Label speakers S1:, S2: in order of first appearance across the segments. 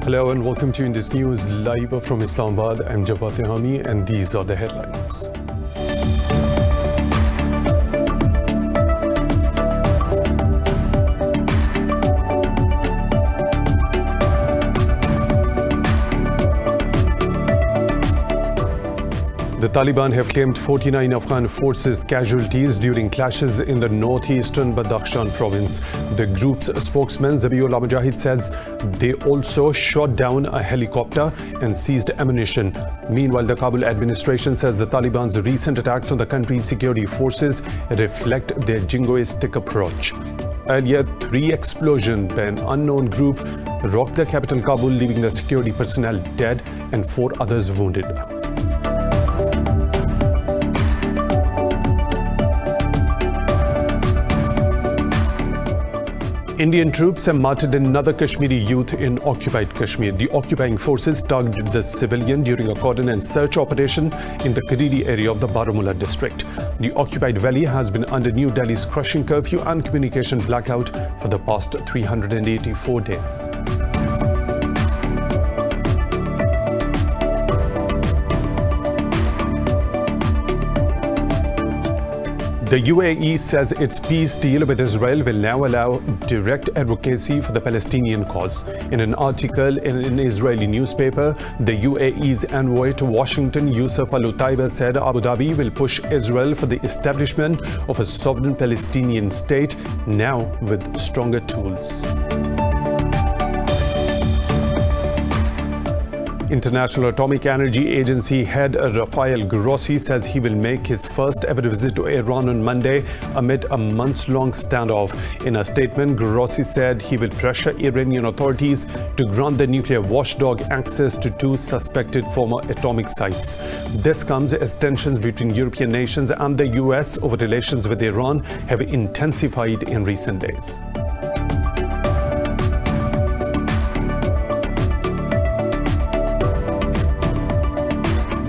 S1: Hello and welcome to Indus News live from Islamabad. I'm Jawad Tehami and these are the headlines. The Taliban have claimed 49 Afghan forces casualties during clashes in the northeastern Badakhshan province. The group's spokesman SEVILLA says they also shot down a helicopter and seized ammunition. Meanwhile, the Kabul administration says the Taliban's recent attacks on the country's security forces reflect their jingoistic approach. Earlier, 3 explosions by an unknown group rocked the capital Kabul, leaving the security personnel dead and 4 others wounded. Indian troops have martyred another Kashmiri youth in occupied Kashmir. The occupying forces targeted the civilian during a cordon and search operation in the Kariri area of the Baramulla district. The occupied valley has been under New Delhi's crushing curfew and communication blackout for the past 384 days. The UAE says its peace deal with Israel will now allow direct advocacy for the Palestinian cause. In an article in an Israeli newspaper, the UAE's envoy to Washington, Yusuf Al-Utaiba, said Abu Dhabi will push Israel for the establishment of a sovereign Palestinian state, now with stronger tools. International Atomic Energy Agency head Rafael Grossi says he will make his first ever visit to Iran on Monday amid a months-long standoff. In a statement, Grossi said he will pressure Iranian authorities to grant the nuclear watchdog access to 2 suspected former atomic sites. This comes as tensions between European nations and the US over relations with Iran have intensified in recent days.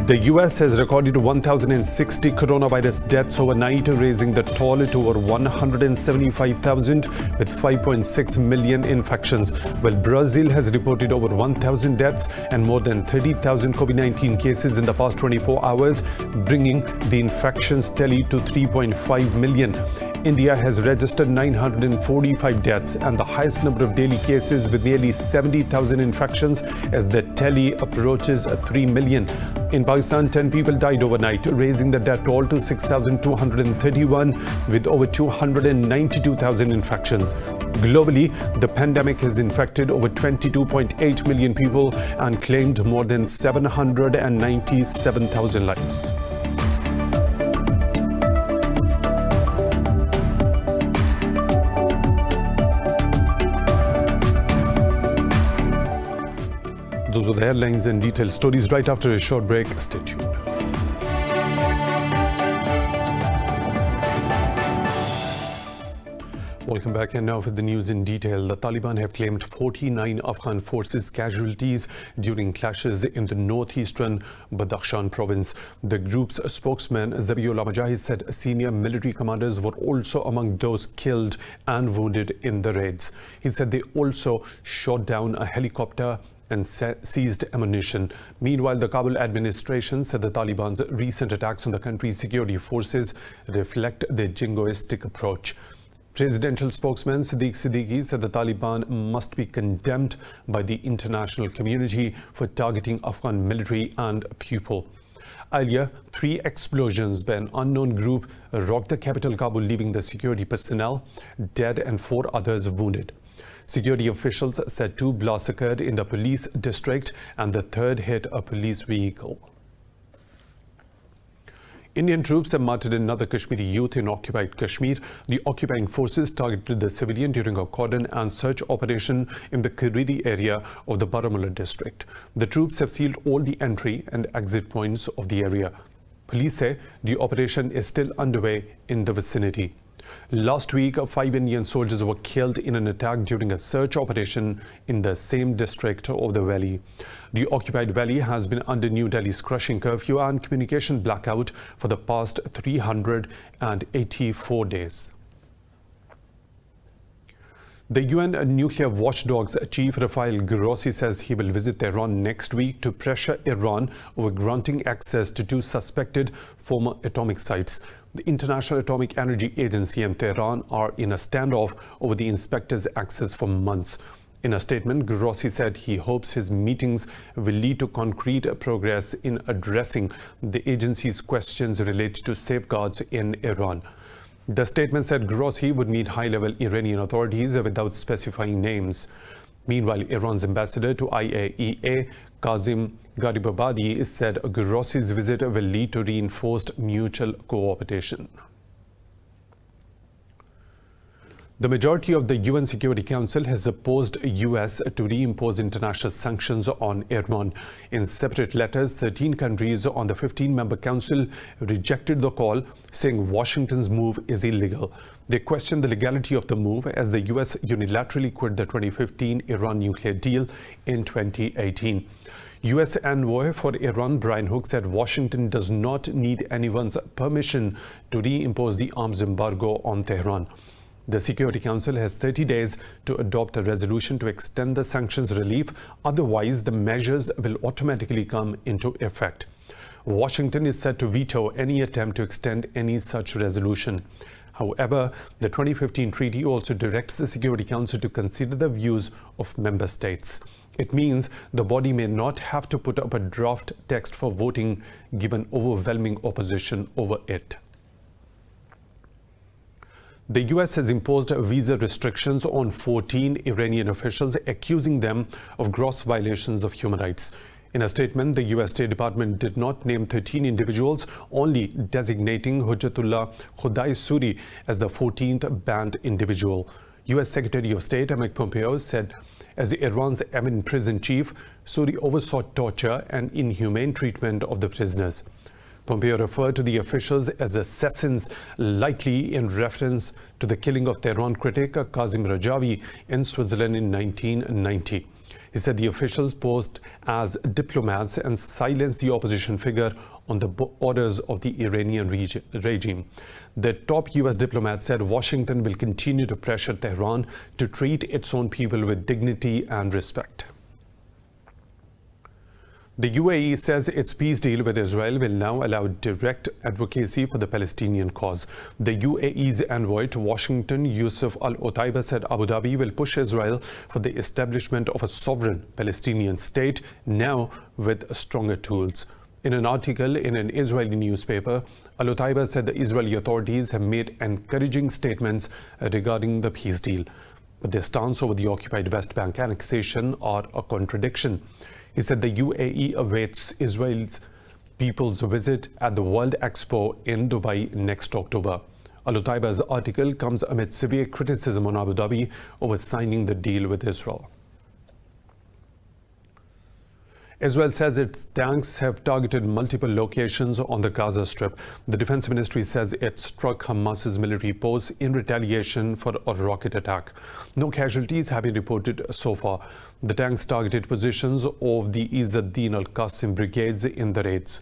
S1: The US has recorded 1,060 coronavirus deaths overnight, raising the toll to over 175,000 with 5.6 million infections, while Brazil has reported over 1,000 deaths and more than 30,000 COVID-19 cases in the past 24 hours, bringing the infections tally to 3.5 million. India has registered 945 deaths and the highest number of daily cases with nearly 70,000 infections as the tally approaches 3 million. In Pakistan, 10 people died overnight, raising the death toll to 6,231 with over 292,000 infections. Globally, the pandemic has infected over 22.8 million people and claimed more than 797,000 lives. Those are the headlines and detailed stories right after a short break. Stay tuned. Welcome back, and now for the news in detail. The Taliban have claimed 49 Afghan forces casualties during clashes in the northeastern Badakhshan province. The group's spokesman Zabiullah said senior military commanders were also among those killed and wounded in the raids. He said they also shot down a helicopter and seized ammunition. Meanwhile, the Kabul administration said the Taliban's recent attacks on the country's security forces reflect their jingoistic approach. Presidential spokesman Siddiq Siddiqui said the Taliban must be condemned by the international community for targeting Afghan military and people. Earlier, 3 explosions by an unknown group rocked the capital Kabul, leaving the security personnel dead and 4 others wounded. Security officials said 2 blasts occurred in the police district and the 3rd hit a police vehicle. Indian troops have martyred another Kashmiri youth in occupied Kashmir. The occupying forces targeted the civilian during a cordon and search operation in the Kariri area of the Baramulla district. The troops have sealed all the entry and exit points of the area. Police say the operation is still underway in the vicinity. Last week, 5 Indian soldiers were killed in an attack during a search operation in the same district of the valley. The occupied valley has been under New Delhi's crushing curfew and communication blackout for the past 384 days. The UN nuclear watchdog's chief Rafael Grossi says he will visit Tehran next week to pressure Iran over granting access to two suspected former atomic sites. The International Atomic Energy Agency and Tehran are in a standoff over the inspector's access for months. In a statement, Grossi said he hopes his meetings will lead to concrete progress in addressing the agency's questions related to safeguards in Iran. The statement said Grossi would meet high-level Iranian authorities without specifying names. Meanwhile, Iran's ambassador to IAEA, Kazim Garibabadi, said Grossi's visit will lead to reinforced mutual cooperation. The majority of the UN Security Council has opposed US to reimpose international sanctions on Iran. In separate letters, 13 countries on the 15-member council rejected the call, saying Washington's move is illegal. They questioned the legality of the move as the US unilaterally quit the 2015 Iran nuclear deal in 2018. US envoy for Iran, Brian Hook, said Washington does not need anyone's permission to reimpose the arms embargo on Tehran. The Security Council has 30 days to adopt a resolution to extend the sanctions relief. Otherwise, the measures will automatically come into effect. Washington is set to veto any attempt to extend any such resolution. However, the 2015 treaty also directs the Security Council to consider the views of member states. It means the body may not have to put up a draft text for voting given overwhelming opposition over it. The US has imposed visa restrictions on 14 Iranian officials, accusing them of gross violations of human rights. In a statement, the US State Department did not name 13 individuals, only designating Hujjatullah Khudai Suri as the 14th banned individual. US Secretary of State Mike Pompeo said, as Iran's eminent prison chief, Suri oversaw torture and inhumane treatment of the prisoners. Pompeo referred to the officials as assassins, likely in reference to the killing of Tehran critic Kazim Rajavi in Switzerland in 1990. He said the officials posed as diplomats and silenced the opposition figure on the orders of the Iranian regime. The top US diplomat said Washington will continue to pressure Tehran to treat its own people with dignity and respect. The UAE says its peace deal with Israel will now allow direct advocacy for the Palestinian cause. The UAE's envoy to Washington, Yusuf Al-Otaiba, said Abu Dhabi will push Israel for the establishment of a sovereign Palestinian state, now with stronger tools. In an article in an Israeli newspaper, Al-Otaiba said the Israeli authorities have made encouraging statements regarding the peace deal, but their stance over the occupied West Bank annexation are a contradiction. He said the UAE awaits Israel's people's visit at the World Expo in Dubai next October. Al-Otaiba's article comes amid severe criticism on Abu Dhabi over signing the deal with Israel. Israel says its tanks have targeted multiple locations on the Gaza Strip. The Defense Ministry says it struck Hamas's military posts in retaliation for a rocket attack. No casualties have been reported so far. The tanks targeted positions of the Izz-ad-Din al-Qassam brigades in the raids.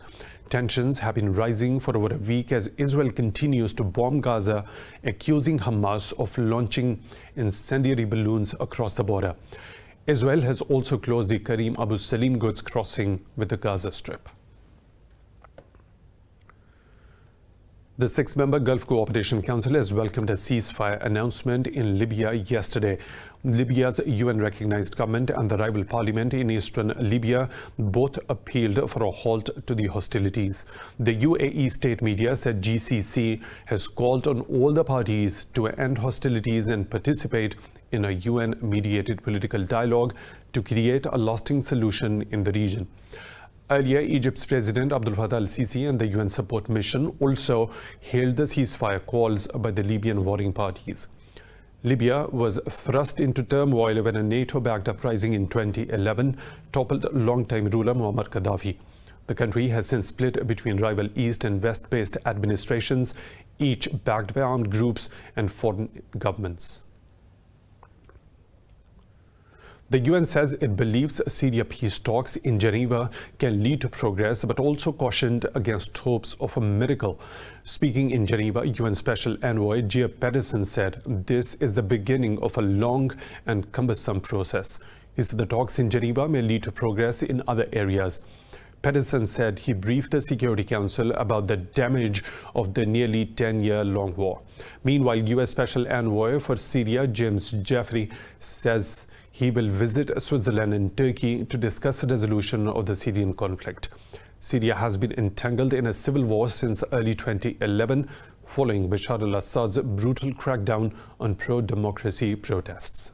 S1: Tensions have been rising for over a week as Israel continues to bomb Gaza, accusing Hamas of launching incendiary balloons across the border. Israel has also closed the Karim Abu Salim goods crossing with the Gaza Strip. The 6-member Gulf Cooperation Council has welcomed a ceasefire announcement in Libya yesterday. Libya's UN-recognized government and the rival parliament in eastern Libya both appealed for a halt to the hostilities. The UAE state media said GCC has called on all the parties to end hostilities and participate in a UN-mediated political dialogue to create a lasting solution in the region. Earlier, Egypt's President Abdel Fattah al-Sisi and the UN support mission also hailed the ceasefire calls by the Libyan warring parties. Libya was thrust into turmoil when a NATO-backed uprising in 2011 toppled longtime ruler Muammar Gaddafi. The country has since split between rival East and West-based administrations, each backed by armed groups and foreign governments. The UN says it believes Syria peace talks in Geneva can lead to progress, but also cautioned against hopes of a miracle. Speaking in Geneva, UN Special Envoy Geir Pedersen said this is the beginning of a long and cumbersome process. He said the talks in Geneva may lead to progress in other areas. Pedersen said he briefed the Security Council about the damage of the nearly 10-year-long war. Meanwhile, US Special Envoy for Syria, James Jeffrey, says he will visit Switzerland and Turkey to discuss the resolution of the Syrian conflict. Syria has been entangled in a civil war since early 2011, following Bashar al-Assad's brutal crackdown on pro-democracy protests.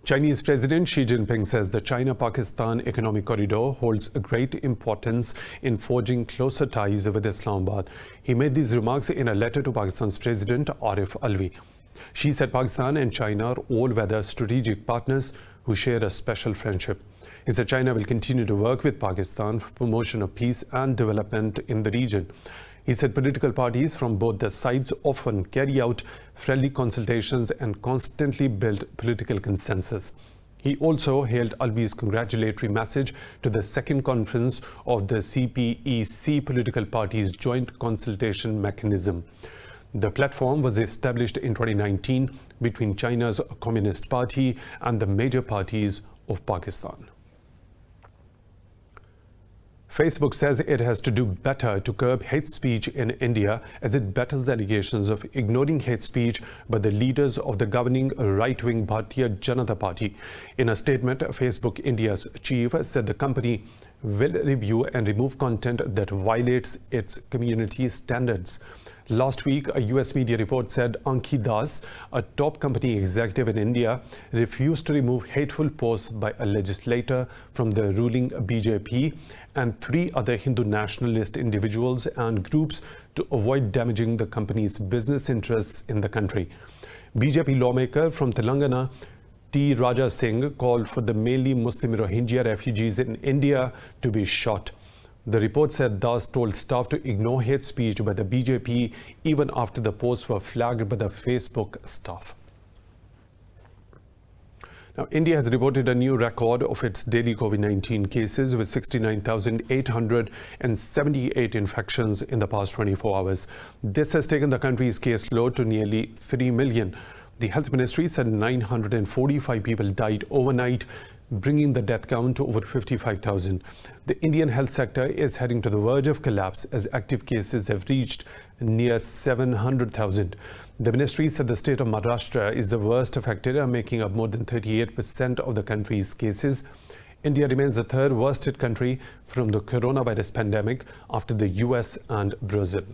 S1: Chinese President Xi Jinping says the China-Pakistan Economic Corridor holds a great importance in forging closer ties with Islamabad. He made these remarks in a letter to Pakistan's President Arif Alvi. Xi said Pakistan and China are all-weather strategic partners who share a special friendship. He said China will continue to work with Pakistan for promotion of peace and development in the region. He said political parties from both the sides often carry out friendly consultations and constantly build political consensus. He also hailed Alvi's congratulatory message to the second conference of the CPEC political parties' joint consultation mechanism. The platform was established in 2019 between China's Communist Party and the major parties of Pakistan. Facebook says it has to do better to curb hate speech in India as it battles allegations of ignoring hate speech by the leaders of the governing right-wing Bharatiya Janata Party. In a statement, Facebook India's chief said the company will review and remove content that violates its community standards. Last week, a US media report said Ankhi Das, a top company executive in India, refused to remove hateful posts by a legislator from the ruling BJP and 3 other Hindu nationalist individuals and groups to avoid damaging the company's business interests in the country. BJP lawmaker from Telangana, T. Raja Singh, called for the mainly Muslim Rohingya refugees in India to be shot. The report said Das told staff to ignore hate speech by the BJP even after the posts were flagged by the Facebook staff. Now, India has reported a new record of its daily COVID-19 cases with 69,878 infections in the past 24 hours. This has taken the country's caseload to nearly 3 million. The Health Ministry said 945 people died overnight, bringing the death count to over 55,000. The Indian health sector is heading to the verge of collapse as active cases have reached near 700,000. The ministry said the state of Maharashtra is the worst affected, making up more than 38% of the country's cases. India remains the third worst hit country from the coronavirus pandemic after the US and Brazil.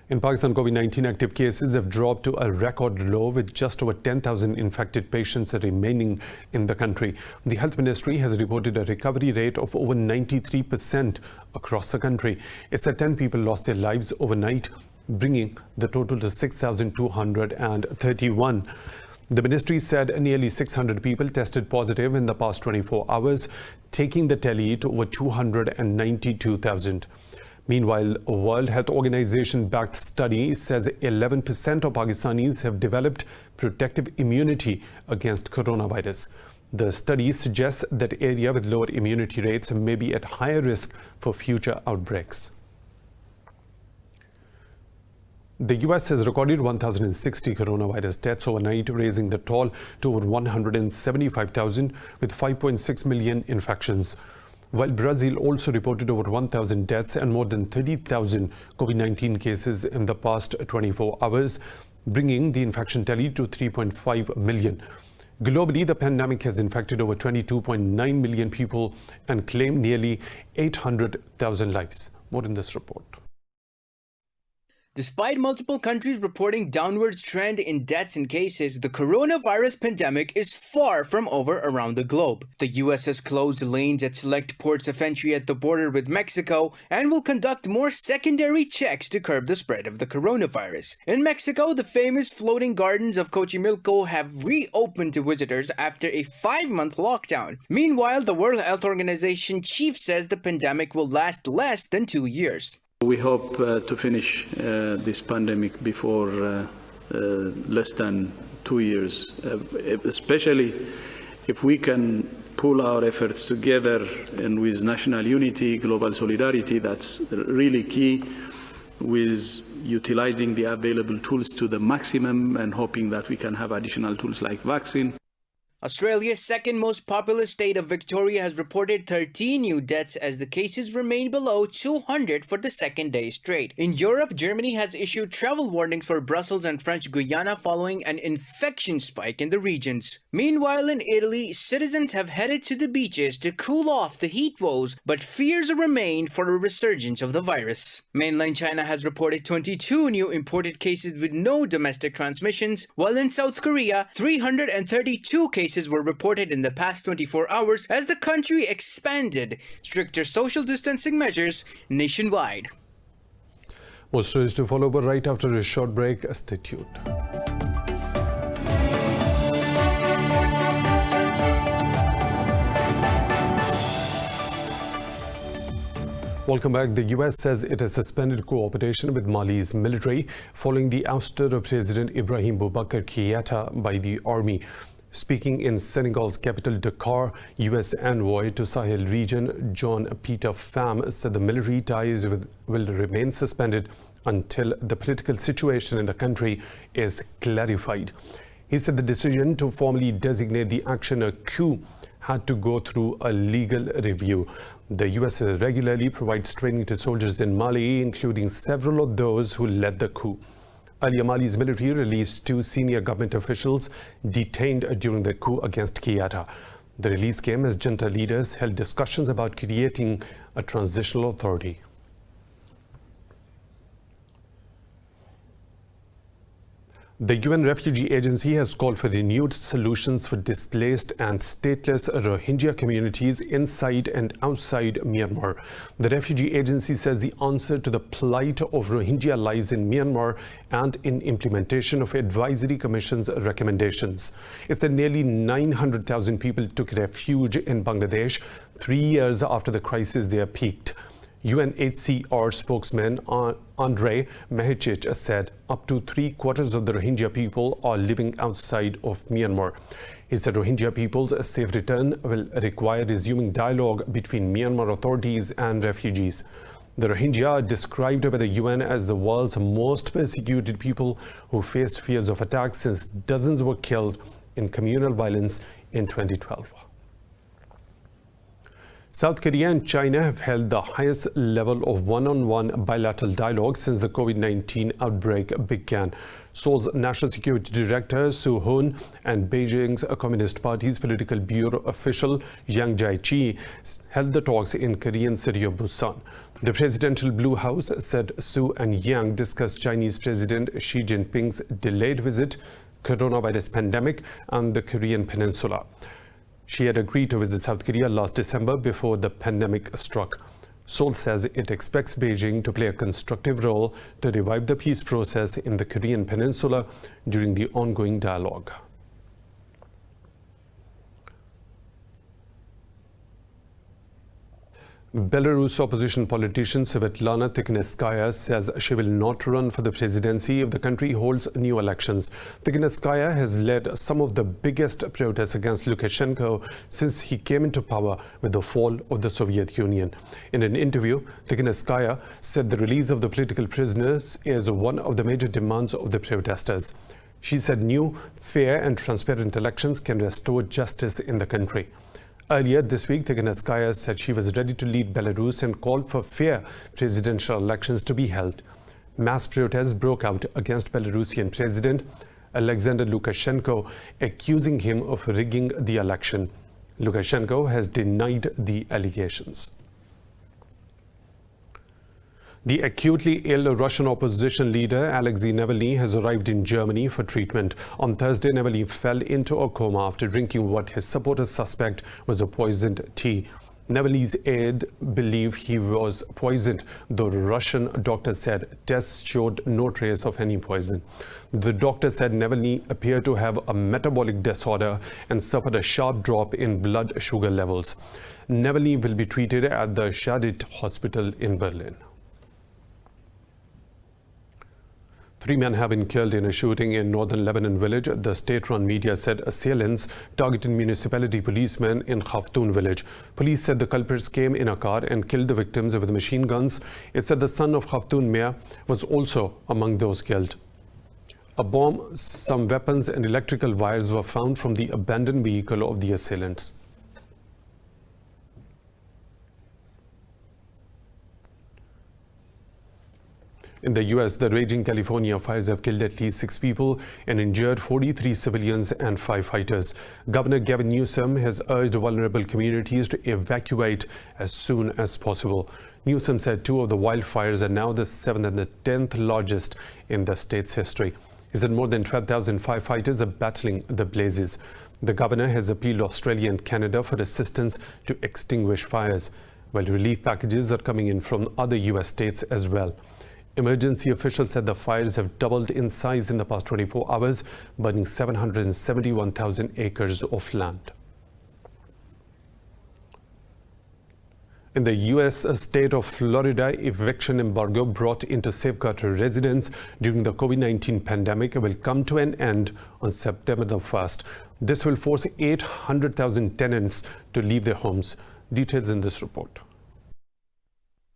S1: In Pakistan, COVID-19 active cases have dropped to a record low with just over 10,000 infected patients remaining in the country. The Health Ministry has reported a recovery rate of over 93% across the country. It said 10 people lost their lives overnight, bringing the total to 6,231. The ministry said nearly 600 people tested positive in the past 24 hours, taking the tally to over 292,000. Meanwhile, a World Health Organization-backed study says 11% of Pakistanis have developed protective immunity against coronavirus. The study suggests that areas with lower immunity rates may be at higher risk for future outbreaks. The US has recorded 1,060 coronavirus deaths overnight, raising the toll to over 175,000 with 5.6 million infections. While Brazil also reported over 1,000 deaths and more than 30,000 COVID-19 cases in the past 24 hours, bringing the infection tally to 3.5 million. Globally, the pandemic has infected over 22.9 million people and claimed nearly 800,000 lives. More in this report.
S2: Despite multiple countries reporting downwards trend in deaths and cases, the coronavirus pandemic is far from over around the globe. The US has closed lanes at select ports of entry at the border with Mexico and will conduct more secondary checks to curb the spread of the coronavirus. In Mexico, the famous floating gardens of Xochimilco have reopened to visitors after a 5-month lockdown. Meanwhile, the World Health Organization chief says the pandemic will last less than 2 years.
S3: We hope to finish this pandemic before less than 2 years, especially if we can pull our efforts together and with national unity, global solidarity. That's really key, with utilizing the available tools to the maximum and hoping that we can have additional tools like vaccine.
S2: Australia's second most populous state of Victoria has reported 13 new deaths as the cases remain below 200 for the second day straight. In Europe, Germany has issued travel warnings for Brussels and French Guiana following an infection spike in the regions. Meanwhile, in Italy, citizens have headed to the beaches to cool off the heat woes, but fears remain for a resurgence of the virus. Mainland China has reported 22 new imported cases with no domestic transmissions, while in South Korea, 332 cases were reported in the past 24 hours as the country expanded stricter social distancing measures nationwide.
S1: More stories to follow, but right after a short break, stay tuned. Welcome back. The US says it has suspended cooperation with Mali's military following the ouster of President Ibrahim Boubacar Keïta by the army. Speaking in Senegal's capital Dakar, US envoy to Sahel region John Peter Pham said the military ties will remain suspended until the political situation in the country is clarified. He said the decision to formally designate the action a coup had to go through a legal review. The US regularly provides training to soldiers in Mali, including several of those who led the coup. Earlier, Mali's military released 2 senior government officials detained during the coup against Keïta. The release came as junta leaders held discussions about creating a transitional authority. The UN Refugee Agency has called for renewed solutions for displaced and stateless Rohingya communities inside and outside Myanmar. The Refugee Agency says the answer to the plight of Rohingya lies in Myanmar and in implementation of Advisory Commission's recommendations. It's that nearly 900,000 people took refuge in Bangladesh 3 years after the crisis there peaked. UNHCR spokesman Andrei Mehicic said up to 3/4 of the Rohingya people are living outside of Myanmar. He said Rohingya people's safe return will require resuming dialogue between Myanmar authorities and refugees. The Rohingya are described by the UN as the world's most persecuted people who faced fears of attacks since dozens were killed in communal violence in 2012. South Korea and China have held the highest level of one-on-one bilateral dialogue since the COVID-19 outbreak began. Seoul's National Security Director Soo Hoon and Beijing's Communist Party's political bureau official Yang Jiechi held the talks in Korean city of Busan. The presidential Blue House said Soo and Yang discussed Chinese President Xi Jinping's delayed visit, coronavirus pandemic, and the Korean Peninsula. She had agreed to visit South Korea last December before the pandemic struck. Seoul says it expects Beijing to play a constructive role to revive the peace process in the Korean Peninsula during the ongoing dialogue. Belarus opposition politician Svetlana Tikhanovskaya says she will not run for the presidency if the country holds new elections. Tikhanovskaya has led some of the biggest protests against Lukashenko since he came into power with the fall of the Soviet Union. In an interview, Tikhanovskaya said the release of the political prisoners is one of the major demands of the protesters. She said new, fair and transparent elections can restore justice in the country. Earlier this week, Tikhanovskaya said she was ready to lead Belarus and called for fair presidential elections to be held. Mass protests broke out against Belarusian President Alexander Lukashenko, accusing him of rigging the election. Lukashenko has denied the allegations. The acutely ill Russian opposition leader Alexei Navalny has arrived in Germany for treatment. On Thursday, Navalny fell into a coma after drinking what his supporters suspect was a poisoned tea. Navalny's aide believe he was poisoned, though Russian doctors said tests showed no trace of any poison. The doctor said Navalny appeared to have a metabolic disorder and suffered a sharp drop in blood sugar levels. Navalny will be treated at the Shadit hospital in Berlin. 3 men have been killed in a shooting in northern Lebanon village. The state-run media said assailants targeted municipality policemen in Khaftoun village. Police said the culprits came in a car and killed the victims with machine guns. It said the son of Khaftoun mayor was also among those killed. A bomb, some weapons and electrical wires were found from the abandoned vehicle of the assailants. In the U.S., the raging California fires have killed at least 6 people and injured 43 civilians and firefighters. Governor Gavin Newsom has urged vulnerable communities to evacuate as soon as possible. Newsom said 2 of the wildfires are now the 7th and the 10th largest in the state's history. He said more than 12,000 firefighters are battling the blazes. The governor has appealed to Australia and Canada for assistance to extinguish fires, while relief packages are coming in from other U.S. states as well. Emergency officials said the fires have doubled in size in the past 24 hours, burning 771,000 acres of land. In the U.S. state of Florida, eviction embargo brought into safeguard residents during the COVID-19 pandemic will come to an end on September the 1st. This will force 800,000 tenants to leave their homes. Details in this report.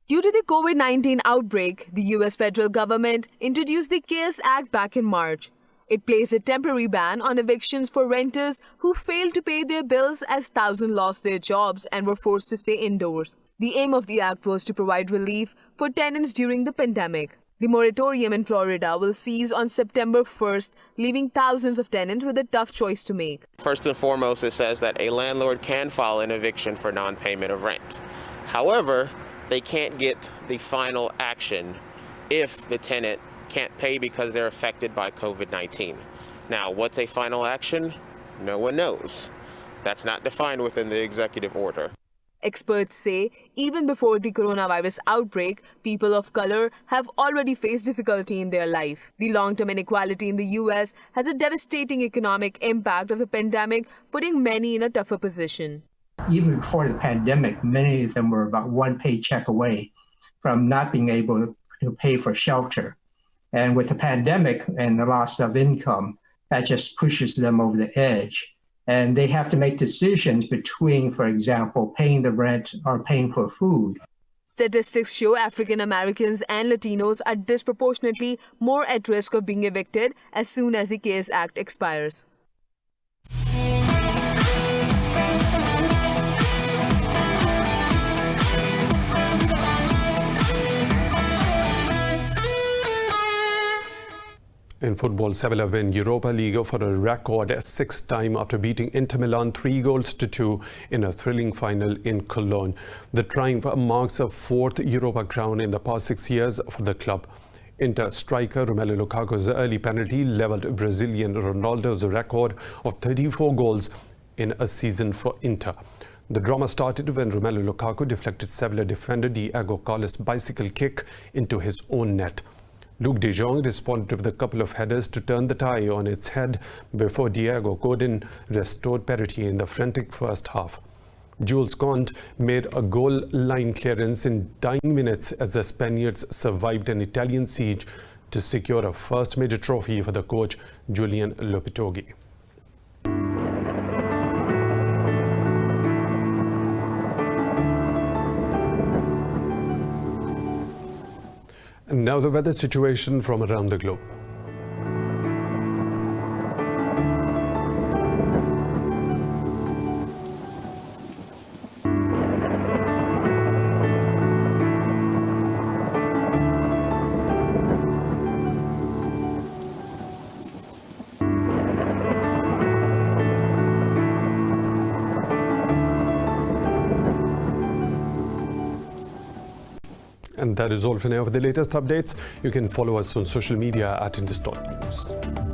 S4: Due to the COVID-19 outbreak, the U.S. federal government introduced the CARES Act back in March. It placed a temporary ban on evictions for renters who failed to pay their bills as thousands lost their jobs and were forced to stay indoors. The aim of the act was to provide relief for tenants during the pandemic. The moratorium in Florida will cease on September 1st, leaving thousands of tenants with a tough choice to make.
S5: First and foremost, it says that a landlord can file an eviction for non-payment of rent. However, they can't get the final action if the tenant can't pay because they're affected by COVID-19. Now, what's a final action? No one knows. That's not defined within the executive order.
S4: Experts say even before the coronavirus outbreak, people of color have already faced difficulty in their life. The long-term inequality in the U.S. has a devastating economic impact of the pandemic, putting many in a tougher position.
S6: Even before the pandemic, many of them were about one paycheck away from not being able to pay for shelter. And with the pandemic and the loss of income, that just pushes them over the edge. And they have to make decisions between, for example, paying the rent or paying for food.
S4: Statistics show African Americans and Latinos are disproportionately more at risk of being evicted as soon as the CARES Act expires.
S1: In football, Sevilla win Europa League for a record 6th time after beating Inter Milan 3-2 in a thrilling final in Cologne. The triumph marks a 4th Europa crown in the past 6 years for the club. Inter striker Romelu Lukaku's early penalty levelled Brazilian Ronaldo's record of 34 goals in a season for Inter. The drama started when Romelu Lukaku deflected Sevilla defender Diego Carlos' bicycle kick into his own net. Luke de Jong responded with a couple of headers to turn the tie on its head before Diego Godin restored parity in the frantic first half. Jules Conte made a goal line clearance in dying minutes as the Spaniards survived an Italian siege to secure a first major trophy for the coach Julian Lopetegui. And now the weather situation from around the globe. And that is all for now. For the latest updates, you can follow us on social media at Indus.News.